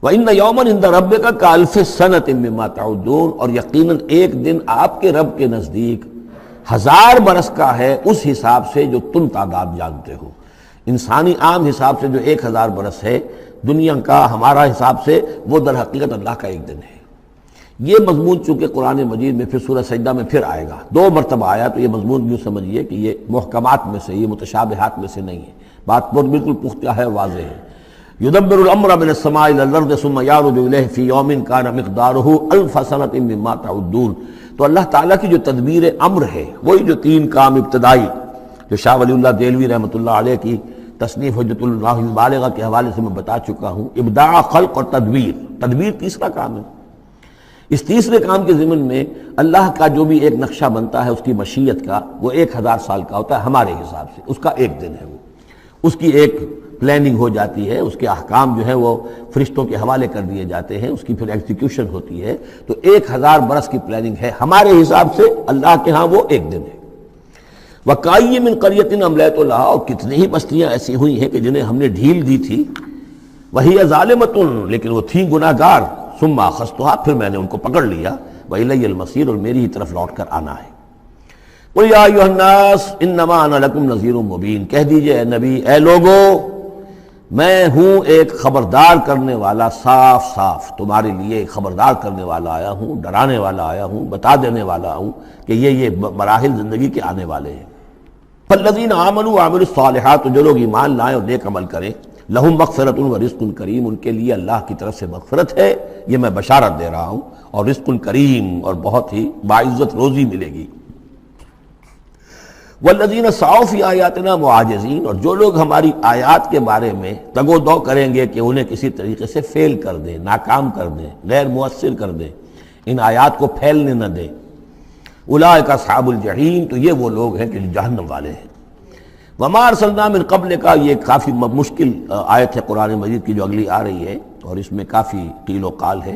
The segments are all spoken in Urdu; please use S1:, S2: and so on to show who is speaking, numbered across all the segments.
S1: وَإِنَّ يَوْمًا عِندَ رَبِّكَ كَأَلْفِ سَنَةٍ مِّمَّا تَعُدُّونَ، اور یقیناً ایک دن آپ کے رب کے نزدیک 1000 برس کا ہے اس حساب سے جو تم تعداد جانتے ہو۔ انسانی عام حساب سے جو 1000 برس ہے، دنیا کا ہمارا حساب سے وہ در حقیقت اللہ کا ایک دن ہے۔ یہ مضمون چونکہ قرآن مجید میں پھر سورہ سجدہ میں پھر آئے گا، 2 مرتبہ آیا، تو یہ مضمون یوں سمجھیے کہ یہ محکمات میں سے، یہ متشابہات میں سے نہیں ہے، بات بہت بالکل پختہ ہے، واضح ہے۔ یدبر الامر من السماء الى الارض ثم يعرج الیہ فی یوم کان مقدارہ الف سنۃ مما تعدون۔ تو اللہ تعالیٰ کی جو تدبیر امر ہے، وہی جو 3 کام ابتدائی جو شاہ ولی اللہ دہلوی رحمۃ اللہ علیہ کی تصنیف حجت اللہ البالغہ کے حوالے سے میں بتا چکا ہوں، ابداع، خلق اور تدبیر۔ تدبیر تیسرا کام ہے۔ اس تیسرے کام کے ضمن میں اللہ کا جو بھی ایک نقشہ بنتا ہے اس کی مشیت کا، وہ 1000 سال کا ہوتا ہے ہمارے حساب سے، اس کا ایک دن ہے، وہ اس کی ایک پلاننگ ہو جاتی ہے، اس کے احکام جو ہیں وہ فرشتوں کے حوالے کر دیے جاتے ہیں، اس کی پھر ایگزیکیوشن ہوتی ہے۔ تو 1000 برس کی پلاننگ ہے ہمارے حساب سے، اللہ کے ہاں وہ ایک دن ہے۔ وَكَأَيٍّ مِّن قَرْيَةٍ أَمْلَيْتُ لَهَا، اور کتنی ہی بستیاں ایسی ہوئی ہیں کہ جنہیں ہم نے ڈھیل دی تھی، وَهِيَ ظَالِمَةٌ، لیکن وہ تھیں گناہ گار، ثُمَّ أَخَذْتُهَا، پھر میں نے ان کو پکڑ لیا، وَإِلَيَّ الْمَصِيرُ، اور میری ہی طرف لوٹ کر آنا ہے۔ قُلْ يَا أَيُّهَا النَّاسُ إِنَّمَا أَنَا لَكُمْ نَذِيرٌ مُّبِينٌ، کہہ دیجئے اے نبی، اے لوگو، میں ہوں ایک خبردار کرنے والا، صاف صاف تمہارے لیے خبردار کرنے والا آیا ہوں، ڈرانے والا آیا ہوں، بتا دینے والا ہوں کہ یہ مراحل زندگی کے آنے والے ہیں۔ فالذین آمنوا وعملوا الصالحات، جو لوگ ایمان لائیں اور نیک عمل کریں، لہم مغفرۃ ورزق کریم، ان کے لیے اللہ کی طرف سے مغفرت ہے، یہ میں بشارت دے رہا ہوں، اور رزق کریم، اور بہت ہی باعزت روزی ملے گی۔ والذین سعوا فی آیاتنا معاجزین، اور جو لوگ ہماری آیات کے بارے میں تگ و دو کریں گے کہ انہیں کسی طریقے سے فیل کر دیں، ناکام کر دیں، غیر مؤثر کر دیں، ان آیات کو پھیلنے نہ دیں، اولئک اصحاب الجحیم، تو یہ وہ لوگ ہیں کہ جہنم والے ہیں۔ وما ارسلنا من قبلک، یہ کافی مشکل آیت ہے قرآن مجید کی جو اگلی آ رہی ہے، اور اس میں کافی قیل و قال ہے۔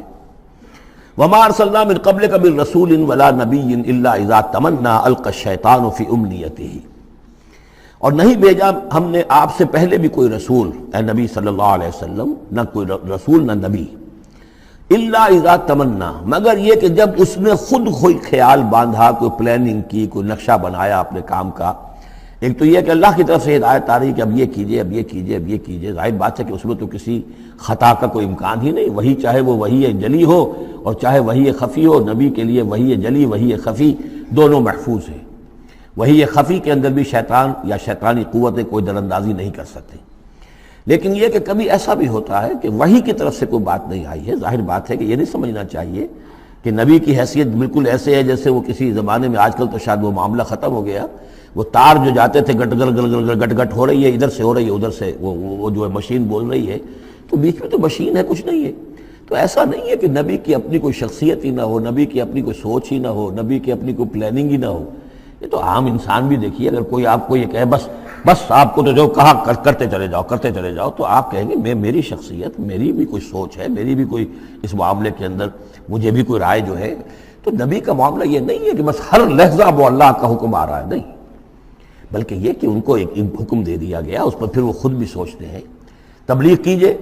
S1: وما ارسلنا من قبلک من رسول ولا نبی الا اذا تمنى القى الشیطان فی امنیتہ، اور نہیں بھیجا ہم نے آپ سے پہلے بھی کوئی رسول، اے نبی صلی اللہ علیہ وسلم، نہ کوئی رسول نہ نبی، الا اذا تمنا، مگر یہ کہ جب اس نے خود کوئی خیال باندھا، کوئی پلاننگ کی، کوئی نقشہ بنایا اپنے کام کا۔ ایک تو یہ کہ اللہ کی طرف سے ہدایت آ رہی کہ اب یہ کیجئے، اب یہ کیجئے، اب یہ کیجئے، ظاہر بات ہے کہ اس میں تو کسی خطا کا کوئی امکان ہی نہیں، وہی چاہے وہ وحی جلی ہو اور چاہے وحی خفی ہو، نبی کے لیے وحی جلی، وحی خفی دونوں محفوظ ہیں۔ وحی خفی کے اندر بھی شیطان یا شیطانی قوتیں کوئی دراندازی نہیں کر سکتے، لیکن یہ کہ کبھی ایسا بھی ہوتا ہے کہ وحی کی طرف سے کوئی بات نہیں آئی ہے۔ ظاہر بات ہے کہ یہ نہیں سمجھنا چاہیے کہ نبی کی حیثیت بالکل ایسے ہے جیسے وہ کسی زمانے میں، آج کل تو شاید وہ معاملہ ختم ہو گیا، وہ تار جو جاتے تھے گٹ گٹ گٹ ہو رہی ہے، ادھر سے ہو رہی ہے، ادھر سے وہ جو ہے مشین بول رہی ہے، تو بیچ میں تو مشین ہے، کچھ نہیں ہے۔ تو ایسا نہیں ہے کہ نبی کی اپنی کوئی شخصیت ہی نہ ہو، نبی کی اپنی کوئی سوچ ہی نہ ہو، نبی کی اپنی کوئی پلاننگ ہی نہ ہو۔ یہ تو عام انسان بھی دیکھیے، اگر کوئی آپ کو یہ کہے بس آپ کو تو جو کہا کرتے چلے جاؤ، تو آپ کہیں گے میری شخصیت، میری بھی کوئی سوچ ہے، میری بھی کوئی اس معاملے کے اندر مجھے بھی کوئی رائے جو ہے۔ تو نبی کا معاملہ یہ نہیں ہے کہ بس ہر لحظہ وہ اللہ کا حکم آ رہا ہے، نہیں، بلکہ یہ کہ ان کو ایک حکم دے دیا گیا، اس پر پھر وہ خود بھی سوچتے ہیں۔ تبلیغ کیجئے،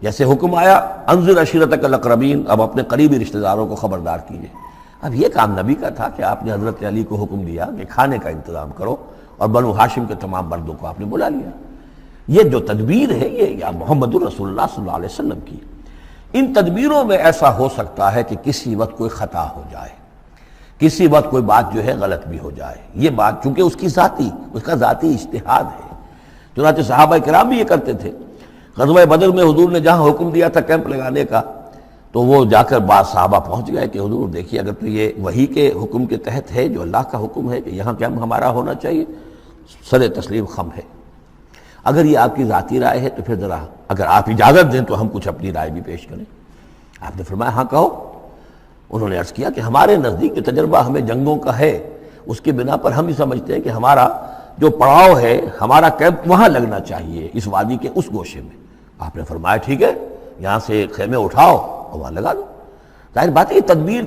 S1: جیسے حکم آیا انذر عشیرتک الاقربین، اب اپنے قریبی رشتہ داروں کو خبردار کیجئے۔ اب یہ کام نبی کا تھا کہ آپ نے حضرت علی کو حکم دیا کہ کھانے کا انتظام کرو، اور بنو ہاشم کے تمام مردوں کو آپ نے بلا لیا۔ یہ جو تدبیر ہے یہ یا محمد الرسول اللہ صلی اللہ علیہ وسلم کی۔ ان تدبیروں میں ایسا ہو سکتا ہے کہ کسی وقت کوئی خطا ہو جائے، کسی وقت کوئی بات جو ہے غلط بھی ہو جائے، یہ بات چونکہ اس کا ذاتی اجتہاد ہے۔ چنانچہ صحابہ کرام بھی یہ کرتے تھے۔ غزوہ بدر میں حضور نے جہاں حکم دیا تھا کیمپ لگانے کا، تو وہ جا کر بعض صحابہ پہنچ گئے کہ حضور دیکھیے اگر تو یہ وحی کے حکم کے تحت ہے، جو اللہ کا حکم ہے کہ یہاں کیمپ ہمارا ہونا چاہیے، سر تسلیم خم ہے۔ اگر یہ آپ کی ذاتی رائے ہے تو پھر ذرا اگر آپ اجازت دیں تو ہم کچھ اپنی رائے بھی پیش کریں۔ آپ نے فرمایا ہاں کہو۔ انہوں نے عرض کیا کہ ہمارے نزدیک جو تجربہ ہمیں جنگوں کا ہے، اس کی بنا پر ہم ہی سمجھتے ہیں کہ ہمارا جو پڑاؤ ہے، ہمارا کیمپ وہاں لگنا چاہیے، اس وادی کے اس گوشے میں۔ آپ نے فرمایا ٹھیک ہے، یہاں سے خیمے اٹھاؤ اور وہاں لگا دو۔ ظاہر بات ہے یہ تدبیر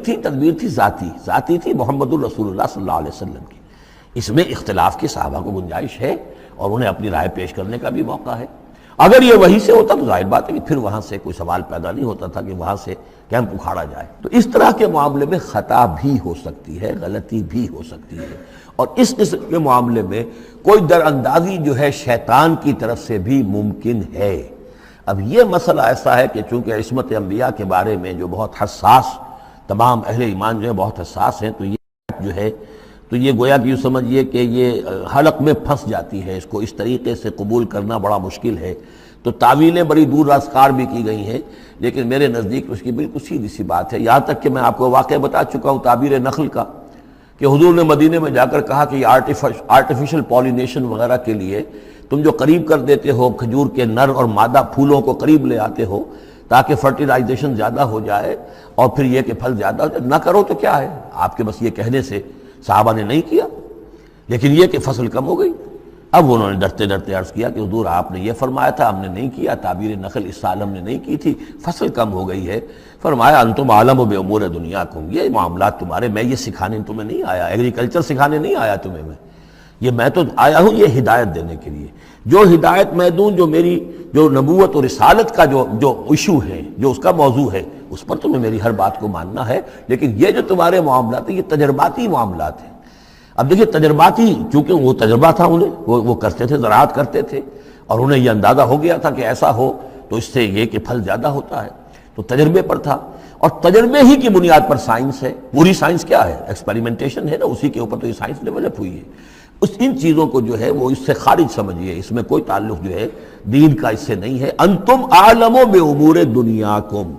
S1: تھی ذاتی تھی محمد الرسول اللہ صلی اللہ علیہ وسلم کی۔ اس میں اختلاف کی صحابہ کو گنجائش ہے اور انہیں اپنی رائے پیش کرنے کا بھی موقع ہے۔ اگر یہ وہی سے ہوتا تو ظاہر بات ہے کہ پھر وہاں سے کوئی سوال پیدا نہیں ہوتا تھا کہ وہاں سے کیمپ اکھاڑا جائے۔ تو اس طرح کے معاملے میں خطا بھی ہو سکتی ہے، غلطی بھی ہو سکتی ہے، اور اس قسم کے معاملے میں کوئی در اندازی جو ہے شیطان کی طرف سے بھی ممکن ہے۔ اب یہ مسئلہ ایسا ہے کہ چونکہ عصمت انبیاء کے بارے میں جو بہت حساس، تمام اہل ایمان جو ہے بہت حساس ہیں، تو یہ جو ہے تو یہ گویا کہ یوں سمجھیے کہ یہ حلق میں پھنس جاتی ہے، اس کو اس طریقے سے قبول کرنا بڑا مشکل ہے۔ تو تعویلیں بڑی دور راسکار بھی کی گئی ہیں، لیکن میرے نزدیک اس کی بالکل سیدھی سی بات ہے، یہاں تک کہ میں آپ کو واقعہ بتا چکا ہوں تعبیر نخل کا، کہ حضور نے مدینے میں جا کر کہا کہ یہ آرٹیفیشل پالینیشن وغیرہ کے لیے تم جو قریب کر دیتے ہو کھجور کے نر اور مادہ پھولوں کو قریب لے آتے ہو تاکہ فرٹیلائزیشن زیادہ ہو جائے اور پھر یہ کہ پھل زیادہ ہو جائے، نہ کرو تو کیا ہے، آپ کے بس یہ کہنے سے صحابہ نے نہیں کیا، لیکن یہ کہ فصل کم ہو گئی۔ اب انہوں نے ڈرتے ڈرتے عرض کیا کہ حضور آپ نے یہ فرمایا تھا، ہم نے نہیں کیا، تعبیر نخل اس سال ہم نے نہیں کی تھی، فصل کم ہو گئی ہے۔ فرمایا انتم عالم بامور دنیاکم، یہ معاملات تمہارے، میں یہ سکھانے تمہیں نہیں آیا، ایگریکلچر سکھانے نہیں آیا تمہیں میں تو آیا ہوں یہ ہدایت دینے کے لیے۔ جو ہدایت میں دوں، جو میری جو نبوت اور رسالت کا جو ایشو ہے، جو اس کا موضوع ہے، اس پر تمہیں میری ہر بات کو ماننا ہے، لیکن یہ جو تمہارے معاملات ہیں یہ تجرباتی معاملات ہیں۔ اب دیکھیے تجرباتی، چونکہ وہ تجربہ تھا انہیں، وہ کرتے تھے، زراعت کرتے تھے، اور انہیں یہ اندازہ ہو گیا تھا کہ ایسا ہو تو اس سے یہ کہ پھل زیادہ ہوتا ہے، تو تجربے پر تھا، اور تجربے ہی کی بنیاد پر سائنس ہے۔ پوری سائنس کیا ہے؟ ایکسپیریمنٹیشن ہے نا، اسی کے اوپر تو یہ سائنس ڈیولپ ہوئی ہے۔ ان چیزوں کو جو ہے وہ اس سے خارج سمجھیے، اس میں کوئی تعلق جو ہے دین کا اس سے نہیں ہے۔ انتم اعلم بامور دنیاکم،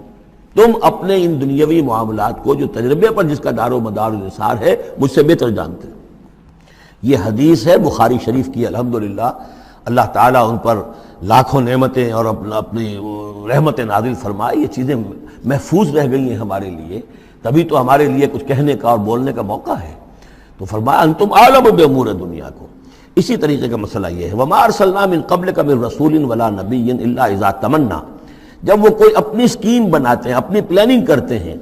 S1: تم اپنے ان دنیاوی معاملات کو جو تجربے پر جس کا دار و مدار و نثار ہے مجھ سے بہتر جانتے ہیں۔ یہ حدیث ہے بخاری شریف کی، الحمدللہ اللہ تعالیٰ ان پر لاکھوں نعمتیں اور اپنی رحمتیں نازل فرمائے، یہ چیزیں محفوظ رہ گئی ہیں ہمارے لیے، تبھی تو ہمارے لیے کچھ کہنے کا اور بولنے کا موقع ہے۔ تو فرمایا انتم عالم بامور دنیاکم۔ اسی طریقے کا مسئلہ یہ ہے، وما ارسلنا من قبلک من رسول ولا نبی الا اذا تمنا، جب وہ کوئی اپنی اسکیم بناتے ہیں، اپنی پلاننگ کرتے ہیں،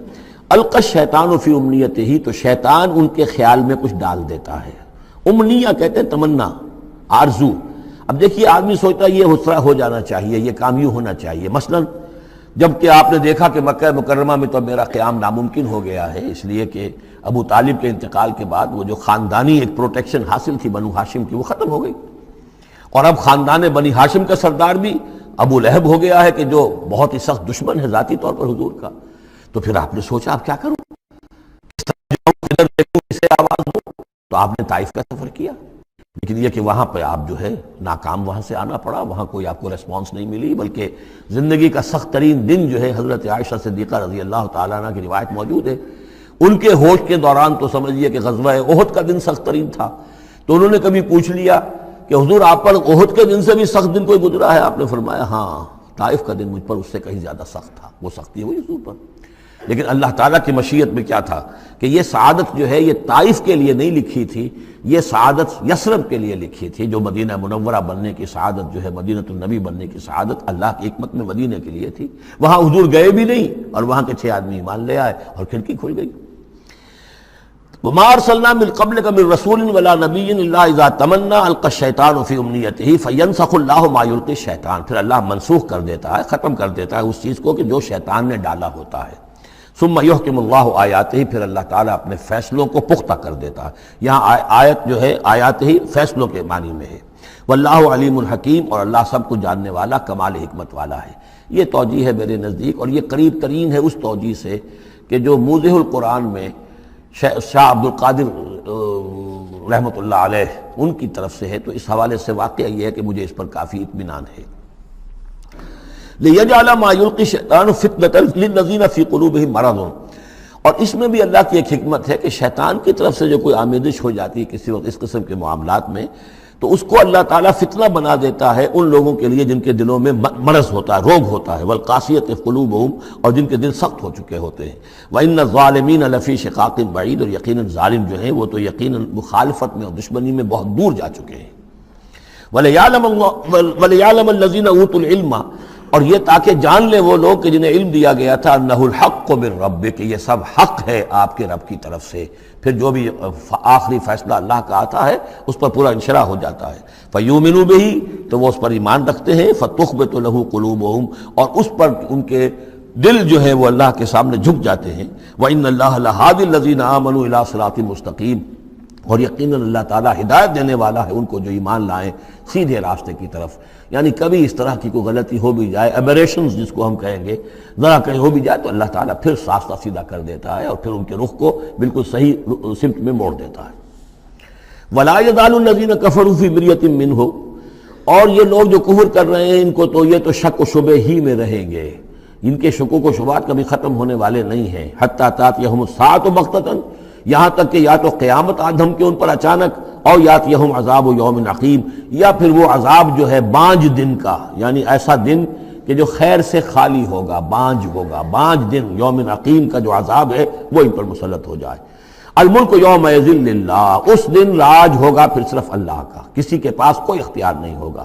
S1: القی الشیطان فی امنیتہ، تو شیطان ان کے خیال میں کچھ ڈال دیتا ہے۔ امنیہ کہتے ہیں تمنا، آرزو۔ اب دیکھیے آدمی سوچتا ہے یہ حسرہ ہو جانا چاہیے، یہ کام یوں ہونا چاہیے، مثلا جب کہ آپ نے دیکھا کہ مکہ مکرمہ میں تو میرا قیام ناممکن ہو گیا ہے، اس لیے کہ ابو طالب کے انتقال کے بعد وہ جو خاندانی ایک پروٹیکشن حاصل تھی بنو ہاشم کی، وہ ختم ہو گئی، اور اب خاندان بنی ہاشم کا سردار بھی ابو لہب ہو گیا ہے، کہ جو بہت ہی سخت دشمن ہے ذاتی طور پر حضور کا۔ تو پھر آپ نے سوچا اب کیا کروں، کس طرح جاؤں، کدھر دیکھوں، کسے آواز دوں، تو آپ نے طائف کا سفر کیا، لیکن یہ کہ وہاں پہ آپ جو ہے ناکام وہاں سے آنا پڑا، وہاں کوئی آپ کو ریسپانس نہیں ملی، بلکہ زندگی کا سخت ترین دن جو ہے حضرت عائشہ صدیقہ رضی اللہ تعالیٰ عنہ کی روایت موجود ہے، ان کے ہوش کے دوران تو سمجھیے کہ غزوہ احد کا دن سخت ترین تھا، تو انہوں نے کبھی پوچھ لیا کہ حضور آپ پر احد کے دن سے بھی سخت دن کوئی گزرا ہے؟ آپ نے فرمایا ہاں، طائف کا دن مجھ پر اس سے کہیں زیادہ سخت تھا، وہ سختی ہوئی حضور پر۔ لیکن اللہ تعالیٰ کی مشیت میں کیا تھا کہ یہ سعادت جو ہے یہ طائف کے لیے نہیں لکھی تھی، یہ سعادت یثرب کے لیے لکھی تھی، جو مدینہ منورہ بننے کی سعادت جو ہے، مدینہ النبی بننے کی سعادت اللہ کی حکمت میں مدینہ کے لیے تھی۔ وہاں حضور گئے بھی نہیں، اور وہاں کے 6 آدمی ایمان لے آئے اور کھڑکی کھل گئی۔ وما ارسلنا من قبلک من رسول ولا نبی الا اذا تمنا القى الشیطان فی امنیتہ فینسخ اللہ ما یلقی الشیطان، پھر اللہ منسوخ کر دیتا ہے، ختم کر دیتا ہے اس چیز کو کہ جو شیطان نے ڈالا ہوتا ہے۔ ثم یحکم اللہ آیاتہ، پھر اللہ تعالیٰ اپنے فیصلوں کو پختہ کر دیتا ہے۔ یہاں آیت جو ہے آیات ہی فیصلوں کے معنی میں ہے۔ واللہ علیم الحکیم، اور اللہ سب کو جاننے والا، کمال حکمت والا ہے۔ یہ توجیہ ہے میرے نزدیک، اور یہ قریب ترین ہے اس توجیہ سے کہ جو موضح القرآن میں شاہ عبد القادر رحمۃ اللہ علیہ ان کی طرف سے ہے، تو اس حوالے سے واقعہ یہ ہے کہ مجھے اس پر کافی اطمینان ہے۔ لِيَجْعَلَ مَا يُلْقِي الشَّيْطَانُ فِتْنَةً لِلَّذِينَ فِي قُلُوبِهِم مَرَضٌ، اور اس میں بھی اللہ کی ایک حکمت ہے کہ شیطان کی طرف سے جو کوئی آمیزش ہو جاتی ہے کسی وقت اس قسم کے معاملات میں، تو اس کو اللہ تعالیٰ فتنہ بنا دیتا ہے ان لوگوں کے لیے جن کے دلوں میں مرض ہوتا ہے، روگ ہوتا ہے، وَالْقَاسِيَةِ قُلُوبُهُمْ، اور جن کے دل سخت ہو چکے ہوتے ہیں۔ وَإِنَّ الظَّالِمِينَ لَفِي شِقَاقٍ بَعِيدٍ، اور یقیناً ظالم جو ہیں وہ تو یقیناً مخالفت میں اور دشمنی میں بہت دور جا چکے ہیں۔ وَلِيَعْلَمَ الَّذِينَ أُوتُوا الْعِلْمَ، اور یہ تاکہ جان لیں وہ لوگ کہ جنہیں علم دیا گیا تھا انہ الحق من ربک، کہ یہ سب حق ہے آپ کے رب کی طرف سے، پھر جو بھی آخری فیصلہ اللہ کا آتا ہے اس پر پورا انشراح ہو جاتا ہے۔ فیؤمنوا بہ، تو وہ اس پر ایمان رکھتے ہیں، فتخبت لہ قلوبہم، اور اس پر ان کے دل جو ہے وہ اللہ کے سامنے جھک جاتے ہیں۔ وَإِنَّ اللَّهَ لَهَادِ الَّذِينَ آمَنُوا إِلَىٰ صِرَاطٍ مُسْتَقِيمٍ، اور یقیناً اللہ تعالیٰ ہدایت دینے والا ہے ان کو جو ایمان لائیں سیدھے راستے کی طرف۔ یعنی کبھی اس طرح کی کوئی غلطی ہو بھی جائے، ایبریشنز جس کو ہم کہیں گے، ذرا کہیں ہو بھی جائے تو اللہ تعالیٰ پھر راستہ سیدھا کر دیتا ہے اور پھر ان کے رخ کو بالکل صحیح سمت میں موڑ دیتا ہے۔ وَلَا يَزَالُ الَّذِينَ كَفَرُوا فِي مِرْيَةٍ مِّنْهُ، اور یہ لوگ جو کفر کر رہے ہیں ان کو تو یہ تو شک و شبہ ہی میں رہیں گے، ان کے شکوک و شبہات کبھی ختم ہونے والے نہیں ہیں۔ حتیٰ تأتیہم الساعۃ بغتۃ، یہاں تک کہ یا تو قیامت آ دھمکے ان پر اچانک، اور یاتیہم عذاب یوم عقیم، یا پھر وہ عذاب جو ہے بانج دن کا، یعنی ایسا دن کہ جو خیر سے خالی ہوگا، بانج ہوگا، بانج دن، یوم عقیم کا جو عذاب ہے وہ ان پر مسلط ہو جائے۔ الملک یومئذ للہ، اس دن راج ہوگا پھر صرف اللہ کا، کسی کے پاس کوئی اختیار نہیں ہوگا۔